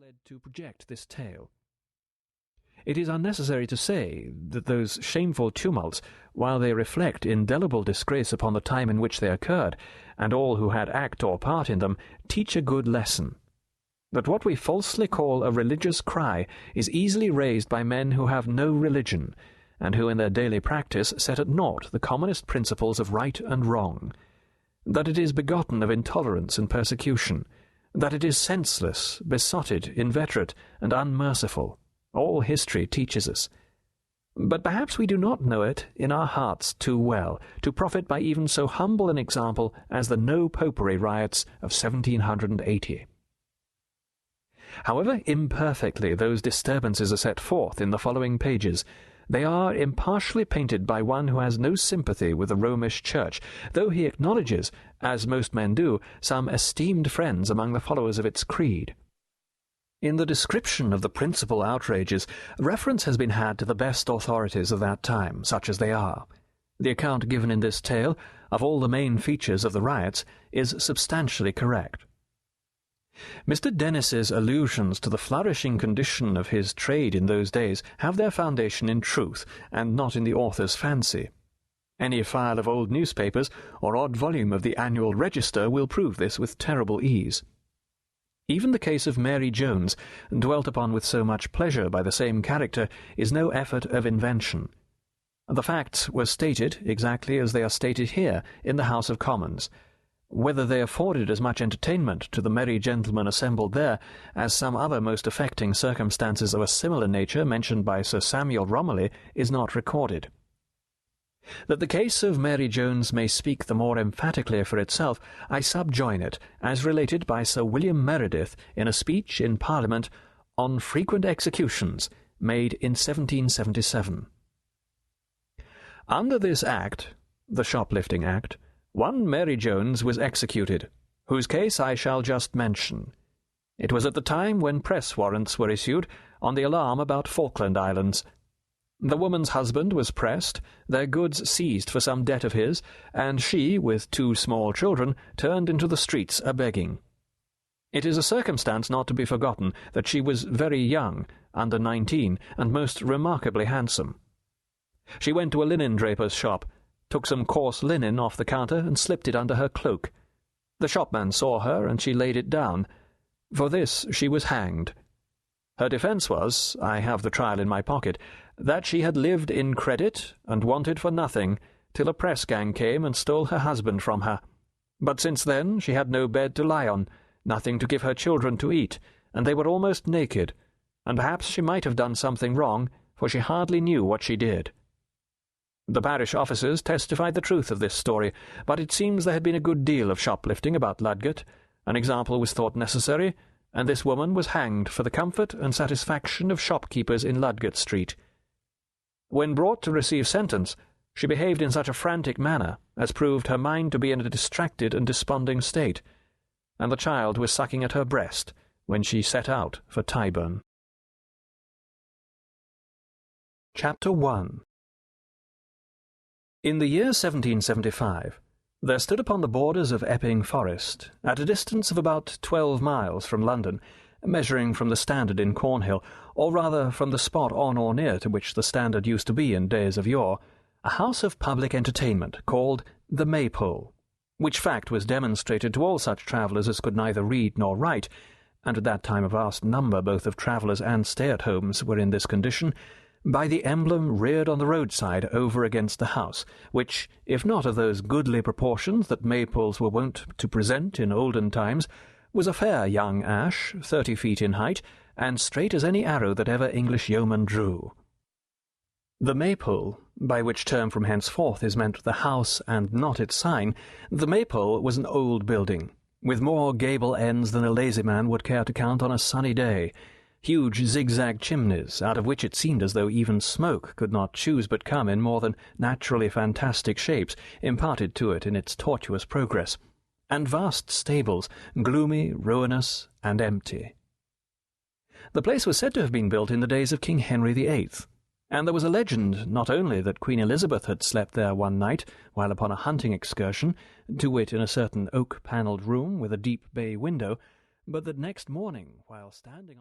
led to project this tale. It is unnecessary to say that those shameful tumults, while they reflect indelible disgrace upon the time in which they occurred, and all who had act or part in them, teach a good lesson. That what we falsely call a religious cry is easily raised by men who have no religion, and who in their daily practice set at naught the commonest principles of right and wrong. That it is begotten of intolerance and persecution, that it is senseless, besotted, inveterate, and unmerciful. All history teaches us. But perhaps we do not know it in our hearts too well to profit by even so humble an example as the no-popery riots of 1780. However imperfectly those disturbances are set forth in the following pages, they are impartially painted by one who has no sympathy with the Romish Church, though he acknowledges, as most men do, some esteemed friends among the followers of its creed. In the description of the principal outrages, reference has been had to the best authorities of that time, such as they are. The account given in this tale, of all the main features of the riots, is substantially correct. Mr. Dennis's allusions to the flourishing condition of his trade in those days have their foundation in truth, and not in the author's fancy. Any file of old newspapers or odd volume of the Annual Register will prove this with terrible ease. Even the case of Mary Jones, dwelt upon with so much pleasure by the same character, is no effort of invention. The facts were stated exactly as they are stated here in the House of Commons. Whether they afforded as much entertainment to the merry gentlemen assembled there as some other most affecting circumstances of a similar nature mentioned by Sir Samuel Romilly is not recorded. That the case of Mary Jones may speak the more emphatically for itself, I subjoin it, as related by Sir William Meredith in a speech in Parliament on frequent executions, made in 1777. Under this Act, the Shoplifting Act, one Mary Jones was executed, whose case I shall just mention. It was at the time when press warrants were issued on the alarm about Falkland Islands. The woman's husband was pressed, their goods seized for some debt of his, and she, with 2 small children, turned into the streets a-begging. It is a circumstance not to be forgotten that she was very young, under 19, and most remarkably handsome. She went to a linen-draper's shop, took some coarse linen off the counter and slipped it under her cloak. The shopman saw her, and she laid it down. For this she was hanged. Her defence was, I have the trial in my pocket, that she had lived in credit and wanted for nothing, till a press-gang came and stole her husband from her. But since then she had no bed to lie on, nothing to give her children to eat, and they were almost naked, and perhaps she might have done something wrong, for she hardly knew what she did. The parish officers testified the truth of this story, but it seems there had been a good deal of shoplifting about Ludgate. An example was thought necessary, and this woman was hanged for the comfort and satisfaction of shopkeepers in Ludgate Street. When brought to receive sentence, she behaved in such a frantic manner as proved her mind to be in a distracted and desponding state, and the child was sucking at her breast when she set out for Tyburn. Chapter 1. In the year 1775, there stood upon the borders of Epping Forest, at a distance of about 12 miles from London, measuring from the Standard in Cornhill, or rather from the spot on or near to which the Standard used to be in days of yore, a house of public entertainment called the Maypole, which fact was demonstrated to all such travellers as could neither read nor write, and at that time a vast number both of travellers and stay-at-homes were in this condition, by the emblem reared on the roadside over against the house, which, if not of those goodly proportions that maypoles were wont to present in olden times, was a fair young ash, 30 feet in height, and straight as any arrow that ever English yeoman drew. The Maypole, by which term from henceforth is meant the house and not its sign, the Maypole was an old building, with more gable ends than a lazy man would care to count on a sunny day, huge zigzag chimneys, out of which it seemed as though even smoke could not choose but come in more than naturally fantastic shapes imparted to it in its tortuous progress, and vast stables, gloomy, ruinous, and empty. The place was said to have been built in the days of King Henry VIII, and there was a legend not only that Queen Elizabeth had slept there one night while upon a hunting excursion, to wit in a certain oak-panelled room with a deep bay window, but that next morning, while standing